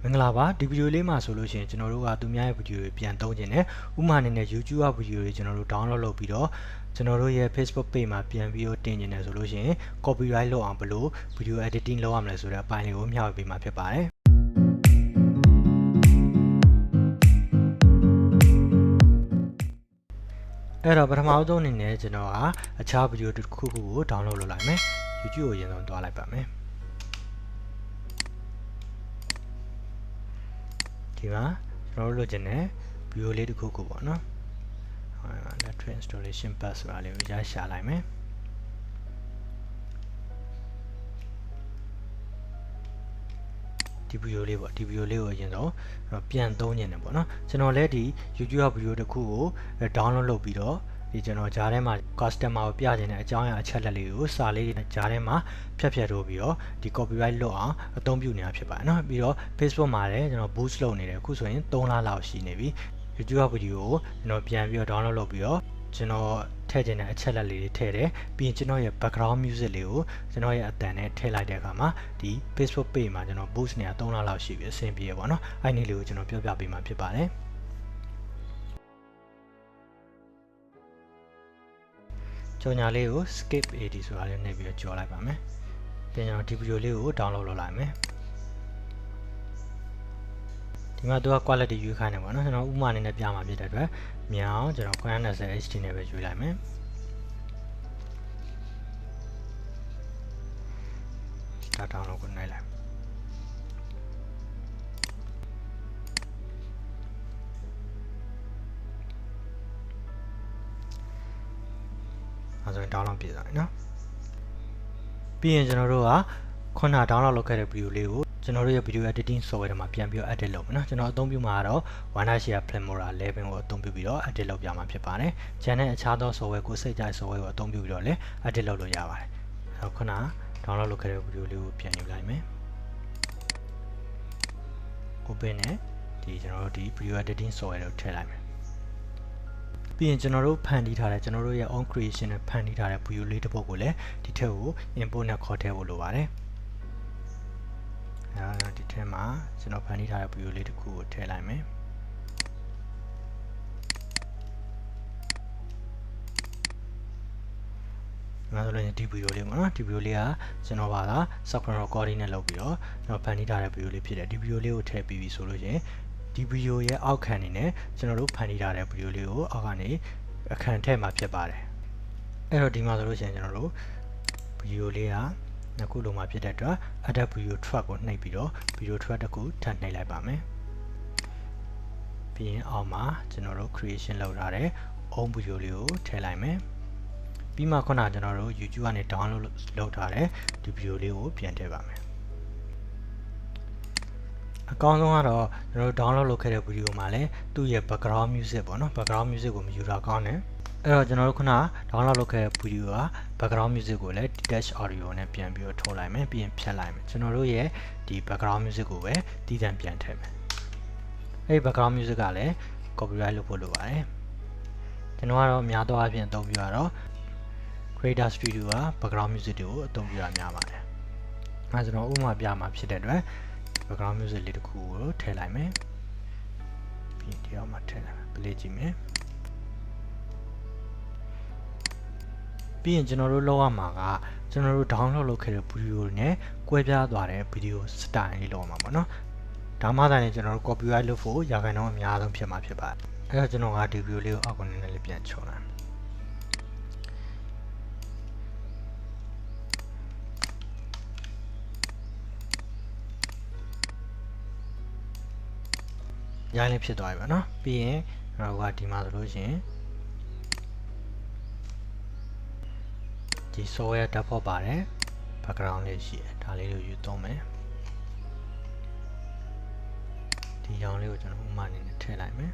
မင်္ဂလာပါဒီဗီဒီယိုလေးမှာဆိုလို့ရှိရင်ကျွန်တော်တို့ကသူများရဲ့ဗီဒီယိုတွေပြန်သုံးခြင်းနဲ့ဥမာအနေနဲ့ YouTube ဗီဒီယိုတွေကျွန်တော်တို့ download လုပ်ပြီးတော့ကျွန်တော်တို့ရဲ့ Facebook page မှာပြန်ပြီးတော့တင်ခြင်းနဲ့ဆိုလို့ရှိရင် copyright လုပ်အောင်ဘယ်လို video editing လုပ်ရမလဲဆိုတဲ့အပိုင်းလေးကိုမျှဝေပေးမှာဖြစ်ပါတယ်အဲ့တော့ပထမဆုံးအနေနဲ့ကျွန်တော်ကအခြားဗီဒီယိုတစ်ခုခုကို download လုပ်လိုက်မယ် YouTube ကိုအရင်ဆုံးတွားလိုက်ပါမယ်ဒီမှာကျွန်တော်တို့လိုချင်တဲ့ဗီဒီယိုလေးတစ်ခုခုပေါ့နော် Electric installation path ဆိုတာလေးကိုရရှာလိုက်မယ်ဒီဗီဒီယိုလေးပေါ့ဒီဗီဒီယိုလေးကိုအရင်ဆုံးပြန်သုံးနေတယ်ပေါ့နော်ကျွန်တော်လည်းဒီ YouTube ဗီဒီယိုတစ်ခုကို download လုပ်ပြီးတော့ဒီကျွန်တော်ဂျားထဲမှာ customer ကိုပြချင်တဲ့အကြောင်းအရာအချက်လက်လေးကိုစာလေးတွေဂျားထဲမှာဖြတ်ထိုးပြီးတော့ဒီ copyright လွတ်အောင်အသုံးပြုနေတာဖြစ်ပါတယ်နော်ပြီးတော့ Facebook မှာလည်းကျွန်တော် boost လုပ်နေတယ်အခုဆိုရင်3လလောက်ရှိနေပြီ YouTube ဗီဒီယိုကိုကျွန်တော်ပြန်ပြီးတော့ download လုပ်ပြီးတော့ကျွန်တော်ထည့်ချင်တဲ့အချက်လက်လေးတွေထည့်တယ်ပြီးရင်ကျွန်တော်ရဲ့ background music လေးကိုကျွန်တော်ရဲ့အတန်နဲ့ထည့်လိုက်တဲ့အခါမှာဒီ Facebook page မှာကျွန်တော် boost နေတာ3လလောက်ရှိပြီအဆင်ပြေရပါတော့အဲ့ဒီလေးကိုကျွန်တော်ပြောပြပေးမှာဖြစ်ပါတယ်ကြော်ညာလေးကို skip AD ဆိုတာလေးနှိပ်ပြီးတော့ကြော်လိုက်ပါမယ်ပြန်ကျွန်တော်ဒီဗီဒီယိုလေးကို download လုပ်လိုက်မယ်ဒီမှာသူက quality ရွေးခိုင်းတယ်ပေါ့နော်ကျွန်တော်ဥပမာအနေနဲ့ပြမှာဖြစ်တဲ့အတွက်မြောင်ကျွန်တော် 920 HD နဲ့ပဲရွေးလိုက်မယ်ဒါ download ကိုနှိပ်လိုက်ဆိုရင် download ပြသွားပြီเนาะပြီးရင်ကျွန်တော်တို့ကခုန download လုပ်ခဲ့တဲ့ဗီဒီယိုလေးကိုကျွန်တော်တို့ရဲ့ video editing software ထဲမှာပြန်ပြီးတော့ edit လုပ်မယ်เนาะကျွန်တော်အသုံးပြုမှာကတော့ 𝚑𝚒𝚗 𝚆𝚊𝚆𝚒 11ကိုအသုံးပြုပြီးတော့ edit လုပ်ပြမှာဖြစ်ပါတယ်။ကျန်တဲ့အခြားသော software ကိုစိတ်ကြိုက် software ကိုအသုံးပြုပြီးတော့လည်း edit လုပ်လို့ရပါတယ်။အဲ့တော့ခုန download လုပ်ခဲ့တဲ့ဗီဒီယိုလေးကိုပြန်ယူလိုက်မယ်။ open နဲ့ဒီကျွန်တော်တို့ဒီ video editing software ကိုထည့်လိုက်မယ်ပြီးရင်ကျွန်တော်တို့ဖန်တီးထားတဲ့ကျွန်တော်တို့ရဲ့ own creation နဲ့ဖန်တီးထားတဲ့ video လေးတစ်ပုဒ်ကိုလည်းဒီထက်ကို import နဲ့ခေါ်ထည့်ဖို့လိုပါတယ်ဒီထဲမှာကျွန်တော်ဖန်တီးထားတဲ့ video လေးတစ်ခုကိုထည့်လိုက်မယ်ဒါဆိုရင်ဒီ video လေးပေါ့နော်ဒီ video လေးကကျွန်တော်ပါက software recording နဲ့လုပ်ပြီးတော့ကျွန်တော်ဖန်တီးထားတဲ့ video လေးဖြစ်တယ်ဒီ video လေးကိုထည့်ပြီးပြီဆိုလို့ရှိရင်ဒီ video ရဲ့အောက်ခံနေနဲ့ကျွန်တော်တို့ဖန်တီးထားတဲ့ video လေးကိုအောက်ကနေအခန်းထည့်မှာဖြစ်ပါတယ်အဲ့တော့ဒီမှာဆိုလို့ရှိရင်ကျွန်တော်တို့ video လေးကအခုလုံးမှာဖြစ်တဲ့အတွက် edit video track ကိုနှိပ်ပြီးတော့ video track တစ်ခုထပ်နှိပ်လိုက်ပါမယ်ပြီးရင်အောက်မှာကျွန်တော်တို့ creation လုပ်ထားတဲ့ own video လေးကိုထည့်လိုက်မယ်ပြီးမှခုနကျွန်တော်တို့ YouTube ကနေ download လုပ်ထားတဲ့ဒီ video လေးကိုပြန်ထည့်ပါမယ်အကောင်းဆုံးကတော့ကျွန်တော်တို့ download လုပ်ခဲ့တဲ့ video မှာလည်းသူ့ရဲ့ background music ပေါ့နော် background music ကိုမယူတာကောင်းတယ်အဲ့တော့ကျွန်တော်တို့ခုန download လုပ်ခဲ့တဲ့ video က background music ကိုလည်း detach audio နဲ့ပြန်ပြီးတော့ထုတ်လိုက်မယ်ပြီးရင်ဖြတ်လိုက်မယ်ကျွန်တော်တို့ရဲ့ဒီ background music ကိုပဲတည်တံ့ပြန်ထည့်မယ်အဲ့ဒီ background music ကလည်း copyright လုပ်ဖို့လိုပါတယ်ကျွန်တော်ကတော့အများသောအားဖြင့်အသုံးပြုရတော့ Creator Studio က background music တွေကိုအသုံးပြုရများပါတယ်အဲကျွန်တော်ဥပမာပြမှာဖြစ်တဲ့အတွက် background music လေးတစ်ခုကိုထည့်လိုက်မယ်ပြီးဒီအောက်မှာထည့်လိုက်မယ် play ကြည့်မယ်ပြီးရင်ကျွန်တော်တို့လောက်ရမှာကကျွန်တော်တို့ download လုပ်ခဲ့တဲ့ video တွေနဲ့ကွဲပြားသွားတဲ့ video style လေးလောက်မှာပေါ့နော်ဒါမှသာလည်းကျွန်တော်တို့ copyright လုပ်ဖို့ရာခိုင်နှုန်းအများဆုံးဖြစ်မှာဖြစ်ပါတယ်အဲ့တော့ကျွန်တော်ကဒီ video လေးကိုအောက်ကနေလည်းပြန်ချုံလိုက်ရိုင်းလေးဖြစ်သွားပြီပေါ့နော်ပြီးရင်ကျွန်တော်ကဒီမှာဆိုလို့ရှိရင်ဒီ software တက်ဖို့ပါတယ် background လေးရှိတယ်ဒါလေးကိုယူသုံးမယ်ဒီရောင်လေးကိုကျွန်တော်ဥမာအနေနဲ့ထည့်လိုက်မယ်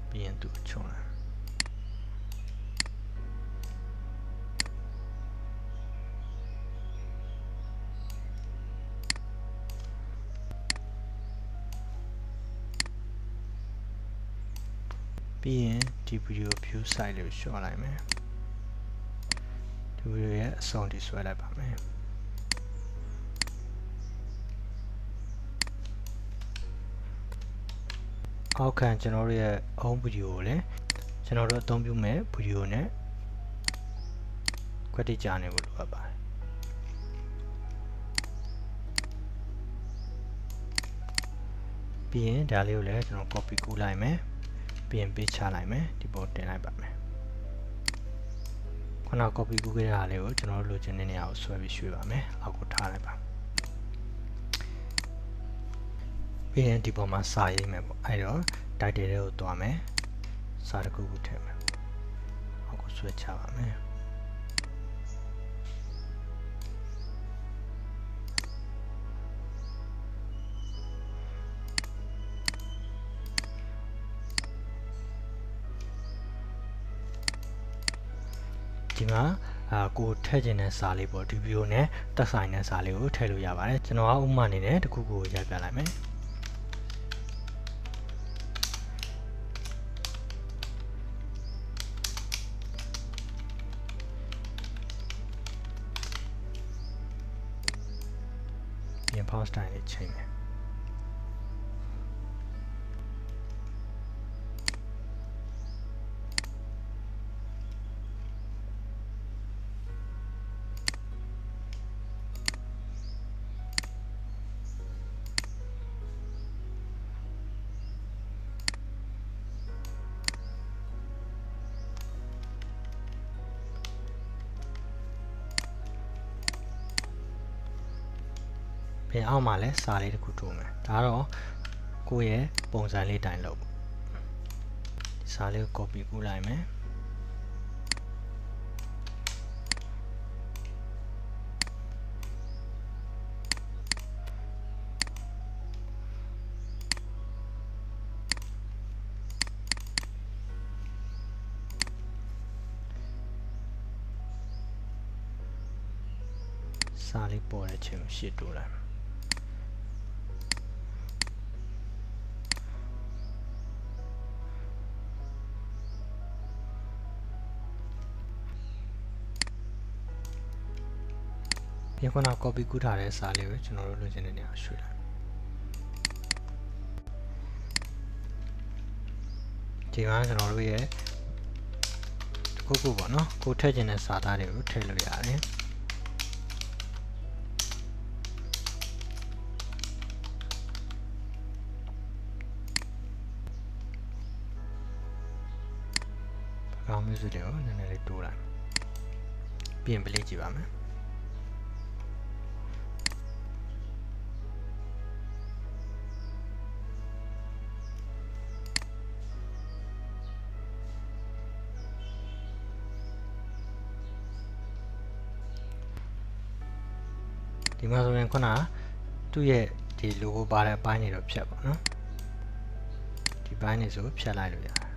ပြီးရင်သူချုံလိုက်ပြီးရင်ဒီ video view site လေးကိုရှော့လိုက်မယ်ဒီ video ရဲ့အဆုံးထိဆွဲလိုက်ပါမယ် အောက်ခံကျွန်တော်တို့ရဲ့ home video ကိုလည်းကျွန်တော်တို့အသုံးပြုမဲ့ video နဲ့ခွက်တိကြားနေဖို့လိုအပ်ပါတယ်ပြီးရင်ဒါလေးကိုလည်းကျွန်တော် copy ကူးလိုက်မယ်ပြီးရင် paste ချလိုက်မယ်ဒီပေါ်တင်လိုက်ပါမယ်ခုန copy ကူးခဲ့တာလေးကိုကျွန်တော်တို့လိုချင်တဲ့နေရာကိုဆွဲပြီးရွှေ့ပါမယ်အောက်ကိုထားလိုက်ပါပြီးရင်ဒီပေါ်မှာစာရေးမယ်ပေါ့အဲ့တော့ title တွေကိုတွားမယ်စာတစ်ခုခုထည့်မယ်အောက်ကိုဆွဲချပါမယ်ဒီမှာကိုထည့်ခြင်းတဲ့စာလေးပေါ့ဒီဗီဒီယိုနဲ့တက်ဆိုင်တဲ့စာလေးကိုထည့်လို့ရပါတယ်ကျွန်တော်ကဥပမာအနေနဲ့တစ်ခုခုကိုရိုက်ပြလိုက်မယ်ပြန် pause time လေးချိန်မယ်ပြန်အောက်မှာလဲစာလေးတစ်ခုထိုးမယ်ဒါတော့ကိုယ့်ရဲ့ပုံစံလေးတိုင်းလုပ်ဒီစာလေးကို copy ကူးလိုက်မယ်စာလေးပေါ်တဲ့ချိန်ကိုရှေ့တိုးလိုက်ဒီခုန copy ကူးထားတဲ့စာလေးကိုကျွန်တော်တို့လိုချင်တဲ့နေရာရွှေ့လိုက်ဒီမှာကျွန်တော်တို့ရဲ့တစ်ခုခုပေါ့နော်ကိုထည့်ခြင်းတဲ့စာသားတွေကိုထည့်လို့ရတယ်ဘာမှမစိုးတယ်နည်းနည်းလေးတိုးလိုက်ပြီးရင် play ကြည့်ပါမယ်ဒီမှာဆိုရင်ခုနသူ့ရဲ့ဒီ logo ပါတဲ့အပိုင်းတွေတော့ဖြတ်ပါနော်ဒီပိုင်းတွေဆိုဖြတ်လိုက်လို့ရတယ်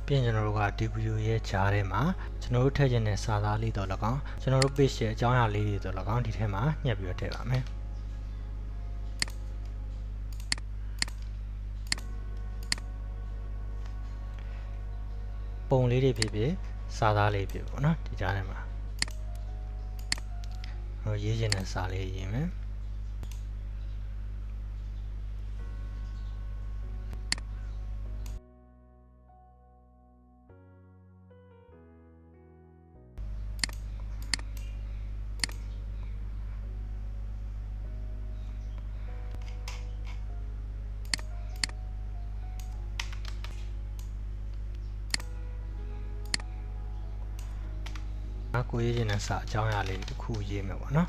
ပြင်ကျွန်တော်တို့ကဒီဗီဒီယိုရဲ့ကြားထဲမှာကျွန်တော်တို့ထည့်ခြင်းတဲ့စာသားလေးတော့၎င်းကျွန်တော်တို့ page ရဲ့အကြောင်းအရာလေးတွေတော့၎င်းဒီထဲမှာညှပ်ပြီးတော့ထည့်ပါမယ်ပုံလေးတွေဖြစ်ဖြစ်စာသားလေးဖြစ်ပေါ့နော်ဒီကြားထဲမှာဟိုရေးခြင်းတဲ့စာလေးရေးမယ်ကိုရေးခြင်းနဲ့စာအကြောင်းအရာလေးတစ်ခုရေးမယ်ပေါ့နော်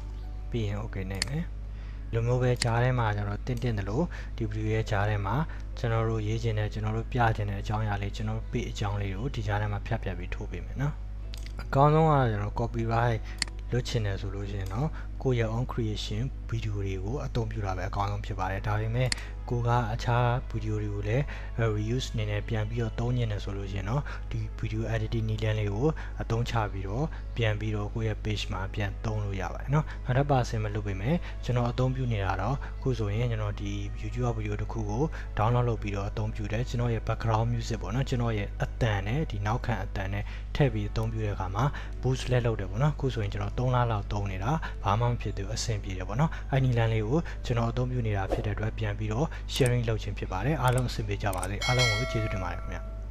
ပြီးရင် okay နိုင်မယ်လူမျိုးပဲကြားထဲမှာကျွန်တော်တင့်တယ်လို့ဒီဗီဒီယိုရဲ့ကြားထဲမှာကျွန်တော်တို့ရေးခြင်းနဲ့ကျွန်တော်တို့ပြခြင်းတဲ့အကြောင်းအရာလေးကျွန်တော်တို့ page အကြောင်းလေးကိုဒီကြားထဲမှာဖြတ်ပြီးထိုးပေးမယ်နော်အကောင်းဆုံးကကျွန်တော် copyright လွတ်ချင်တယ်ဆိုလို့ရှိရင်တော့ ကိုယ့်ရဲ့ own creation ဗီဒီယိုတွေကိုအသုံးပြုတာပဲအကောင်းဆုံးဖြစ်ပါတယ်ဒါပေမဲ့ကိုကအခြားဗီဒီယိုတွေကိုလည်း reuse အနေနဲ့ပြန်ပြီးတော့သုံးညင်တယ်ဆိုလို့ရှိရင်တော့ဒီ video editing နည်းလမ်းလေးကိုအသုံးချပြီးတော့ပြန်ပြီးတော့ကိုယ့်ရဲ့ page မှာပြန်သုံးလို့ရပါတယ်เนาะ100%မလုပ်ပေမဲ့ကျွန်တော်အသုံးပြုနေတာတော့ခုဆိုရင်ကျွန်တော်ဒီ YouTube ဗီဒီယိုတစ်ခုကို download လုပ်ပြီးတော့အသုံးပြုတယ်ကျွန်တော်ရဲ့ background music ပေါ့เนาะကျွန်တော်ရဲ့အတန်နဲ့ဒီနောက်ခံအတန်နဲ့ထည့်ပြီးအသုံးပြုတဲ့အခါမှာ boost လက်လုပ်တယ်ပေါ့เนาะခုဆိုရင်ကျွန်တော်3လလောက်သုံးနေတာဘာမှမဖြစ်သေးဘူးအဆင်ပြေတယ်ပေါ့เนาะအဲ့ဒီနည်းလမ်းလေးကိုကျွန်တော်အသုံးပြုနေတာဖြစ်တဲ့အတွက်ပြန်ပြီးတော့ sharing လုပ်ခြင်းဖြစ်ပါတယ်အားလုံးအဆင်ပြေကြပါစေအားလုံးကိုကျေးဇူးတင်ပါတယ်ခင်ဗျာ